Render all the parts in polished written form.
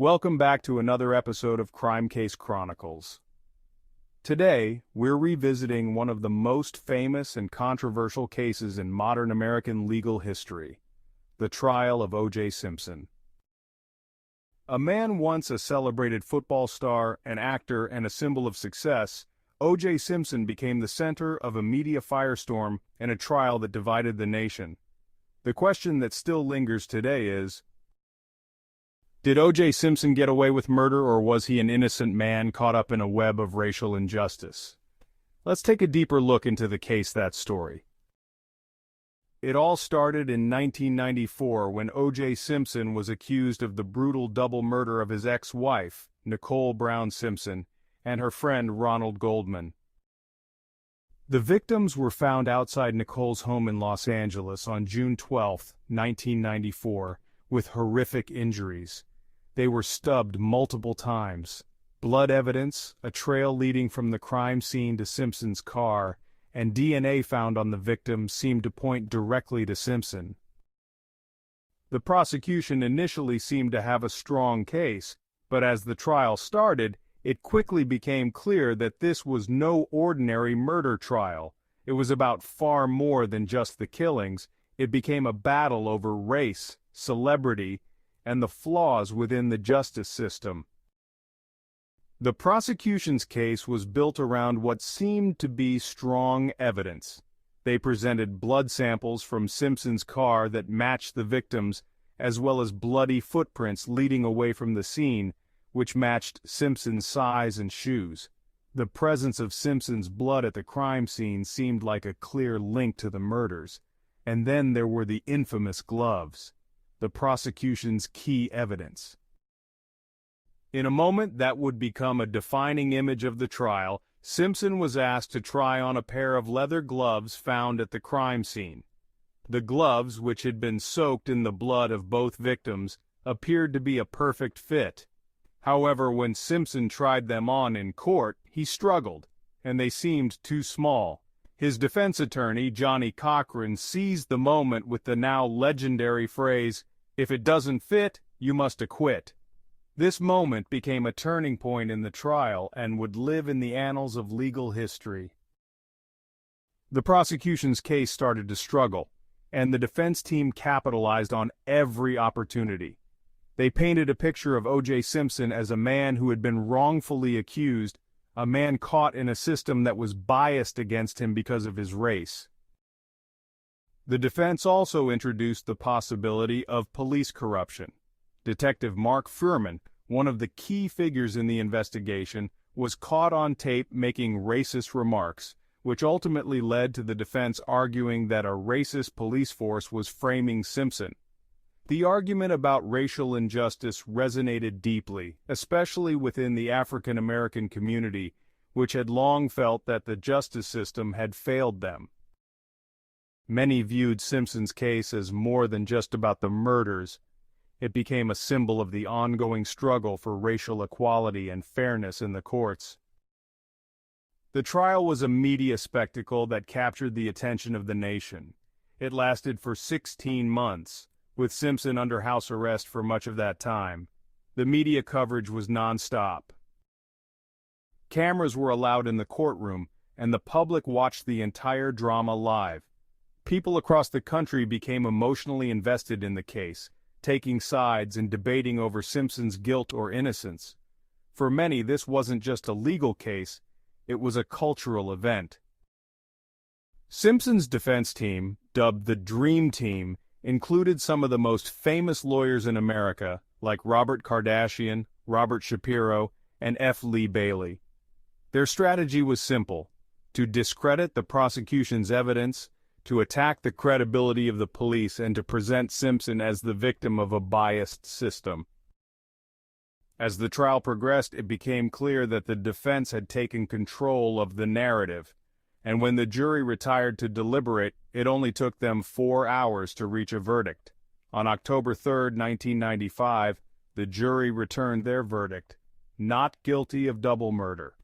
Welcome back to another episode of Crime Case Chronicles. Today, we're revisiting one of the most famous and controversial cases in modern American legal history, the trial of O.J. Simpson. A man once a celebrated football star, an actor, and a symbol of success, O.J. Simpson became the center of a media firestorm and a trial that divided the nation. The question that still lingers today is, did O.J. Simpson get away with murder, or was he an innocent man caught up in a web of racial injustice? Let's take a deeper look into the case that story. It all started in 1994 when O.J. Simpson was accused of the brutal double murder of his ex-wife, Nicole Brown Simpson, and her friend Ron Goldman. The victims were found outside Nicole's home in Los Angeles on June 12, 1994, with horrific injuries. They were stubbed multiple times. Blood evidence, a trail leading from the crime scene to Simpson's car, and DNA found on the victims seemed to point directly to Simpson. The prosecution initially seemed to have a strong case, but as the trial started, it quickly became clear that this was no ordinary murder trial. It was about far more than just the killings. It became a battle over race, celebrity, and the flaws within the justice system. The prosecution's case was built around what seemed to be strong evidence. They presented blood samples from Simpson's car that matched the victims, as well as bloody footprints leading away from the scene, which matched Simpson's size and shoes. The presence of Simpson's blood at the crime scene seemed like a clear link to the murders. And then there were the infamous gloves, the prosecution's key evidence. In a moment that would become a defining image of the trial, Simpson was asked to try on a pair of leather gloves found at the crime scene. The gloves, which had been soaked in the blood of both victims, appeared to be a perfect fit. However, when Simpson tried them on in court, he struggled, and they seemed too small. His defense attorney, Johnny Cochran, seized the moment with the now legendary phrase, "If it doesn't fit, you must acquit." This moment became a turning point in the trial and would live in the annals of legal history. The prosecution's case started to struggle, and the defense team capitalized on every opportunity. They painted a picture of O.J. Simpson as a man who had been wrongfully accused, a man caught in a system that was biased against him because of his race. The defense also introduced the possibility of police corruption. Detective Mark Fuhrman, one of the key figures in the investigation, was caught on tape making racist remarks, which ultimately led to the defense arguing that a racist police force was framing Simpson. The argument about racial injustice resonated deeply, especially within the African American community, which had long felt that the justice system had failed them. Many viewed Simpson's case as more than just about the murders. It became a symbol of the ongoing struggle for racial equality and fairness in the courts. The trial was a media spectacle that captured the attention of the nation. It lasted for 16 months. With Simpson under house arrest for much of that time. The media coverage was nonstop. Cameras were allowed in the courtroom, and the public watched the entire drama live. People across the country became emotionally invested in the case, taking sides and debating over Simpson's guilt or innocence. For many, this wasn't just a legal case, it was a cultural event. Simpson's defense team, dubbed the Dream Team, included some of the most famous lawyers in America, like Robert Kardashian, Robert Shapiro, and F. Lee Bailey. Their strategy was simple: to discredit the prosecution's evidence, to attack the credibility of the police, and to present Simpson as the victim of a biased system. As the trial progressed, it became clear that the defense had taken control of the narrative, and when the jury retired to deliberate, it only took them 4 hours to reach a verdict. On October 3, 1995, the jury returned their verdict: not guilty of double murder.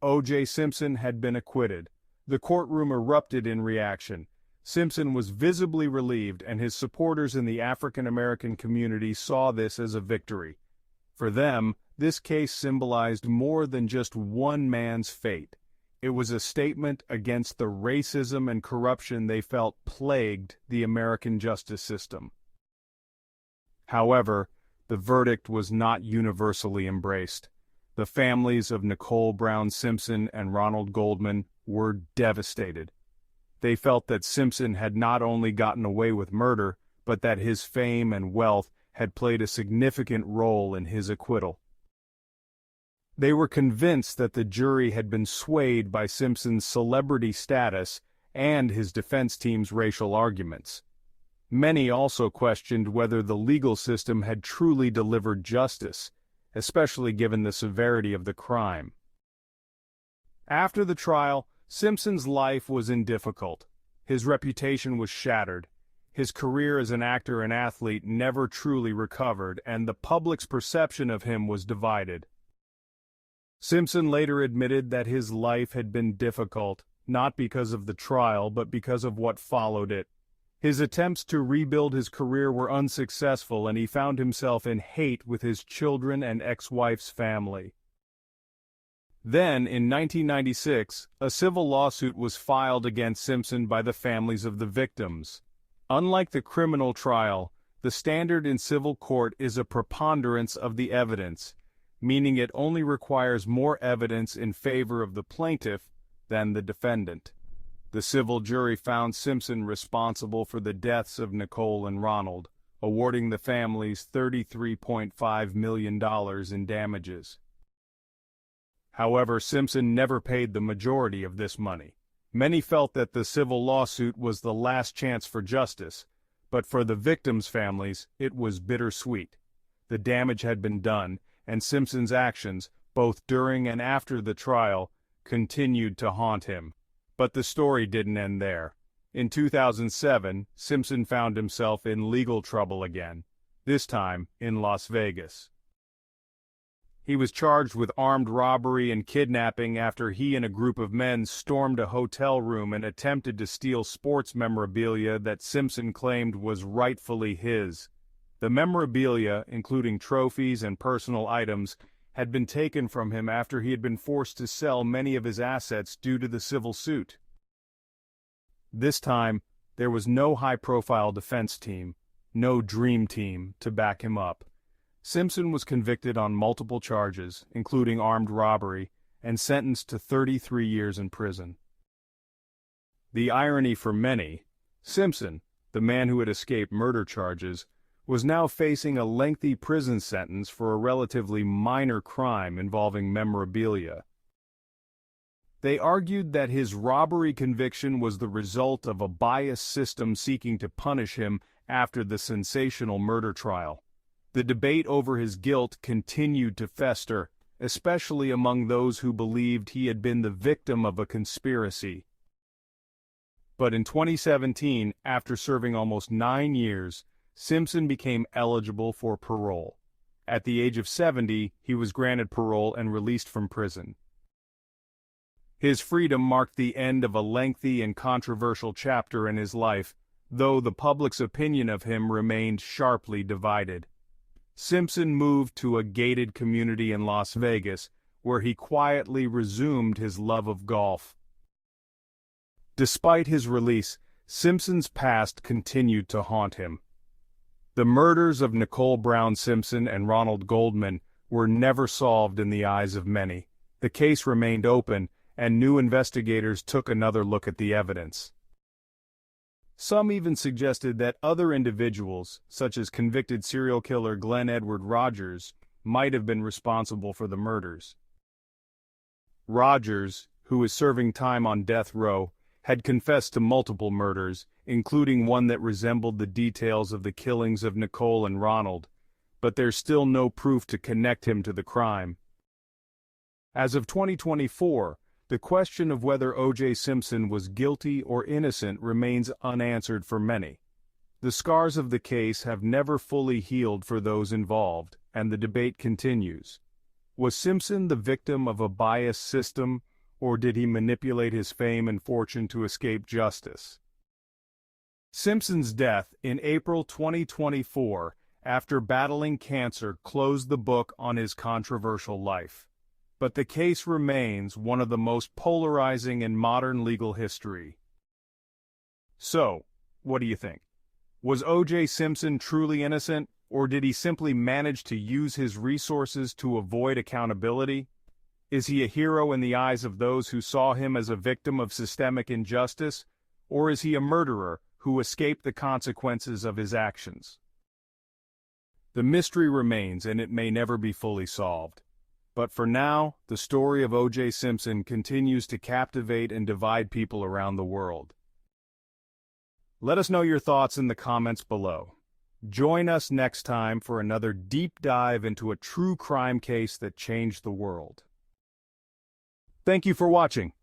O.J. Simpson had been acquitted. The courtroom erupted in reaction. Simpson was visibly relieved, and his supporters in the African American community saw this as a victory. For them, this case symbolized more than just one man's fate. It was a statement against the racism and corruption they felt plagued the American justice system. However, the verdict was not universally embraced. The families of Nicole Brown Simpson and Ronald Goldman were devastated. They felt that Simpson had not only gotten away with murder, but that his fame and wealth had played a significant role in his acquittal. They were convinced that the jury had been swayed by Simpson's celebrity status and his defense team's racial arguments. Many also questioned whether the legal system had truly delivered justice, especially given the severity of the crime. After the trial, Simpson's life was difficult. His reputation was shattered. His career as an actor and athlete never truly recovered, and the public's perception of him was divided. Simpson later admitted that his life had been difficult, not because of the trial, but because of what followed it. His attempts to rebuild his career were unsuccessful, and he found himself in hate with his children and ex-wife's family. Then, in 1996, a civil lawsuit was filed against Simpson by the families of the victims. Unlike the criminal trial, the standard in civil court is a preponderance of the evidence, meaning it only requires more evidence in favor of the plaintiff than the defendant. The civil jury found Simpson responsible for the deaths of Nicole and Ronald, awarding the families $33.5 million in damages. However, Simpson never paid the majority of this money. Many felt that the civil lawsuit was the last chance for justice, but for the victims' families, it was bittersweet. The damage had been done, and Simpson's actions, both during and after the trial, continued to haunt him. But the story didn't end there. In 2007, Simpson found himself in legal trouble again, this time in Las Vegas. He was charged with armed robbery and kidnapping after he and a group of men stormed a hotel room and attempted to steal sports memorabilia that Simpson claimed was rightfully his. The memorabilia, including trophies and personal items, had been taken from him after he had been forced to sell many of his assets due to the civil suit. This time, there was no high-profile defense team, no dream team to back him up. Simpson was convicted on multiple charges, including armed robbery, and sentenced to 33 years in prison. The irony for many, Simpson, the man who had escaped murder charges, was now facing a lengthy prison sentence for a relatively minor crime involving memorabilia. They argued that his robbery conviction was the result of a biased system seeking to punish him after the sensational murder trial. The debate over his guilt continued to fester, especially among those who believed he had been the victim of a conspiracy. But in 2017, after serving almost 9 years, Simpson became eligible for parole. At the age of 70, he was granted parole and released from prison. His freedom marked the end of a lengthy and controversial chapter in his life, though the public's opinion of him remained sharply divided. Simpson moved to a gated community in Las Vegas, where he quietly resumed his love of golf. Despite his release, Simpson's past continued to haunt him. The murders of Nicole Brown Simpson and Ronald Goldman were never solved in the eyes of many. The case remained open, and new investigators took another look at the evidence. Some even suggested that other individuals, such as convicted serial killer Glenn Edward Rogers, might have been responsible for the murders. Rogers, who was serving time on death row, had confessed to multiple murders, including one that resembled the details of the killings of Nicole and Ronald, but there's still no proof to connect him to the crime. As of 2024, the question of whether O.J. Simpson was guilty or innocent remains unanswered for many. The scars of the case have never fully healed for those involved, and the debate continues. Was Simpson the victim of a biased system, or did he manipulate his fame and fortune to escape justice? Simpson's death in April 2024 after battling cancer, closed the book on his controversial life. But the case remains one of the most polarizing in modern legal history. So, what do you think? Was O.J. Simpson truly innocent, or did he simply manage to use his resources to avoid accountability? Is he a hero in the eyes of those who saw him as a victim of systemic injustice, or is he a murderer who escaped the consequences of his actions? The mystery remains, and it may never be fully solved. But for now, the story of O.J. Simpson continues to captivate and divide people around the world. Let us know your thoughts in the comments below. Join us next time for another deep dive into a true crime case that changed the world. Thank you for watching.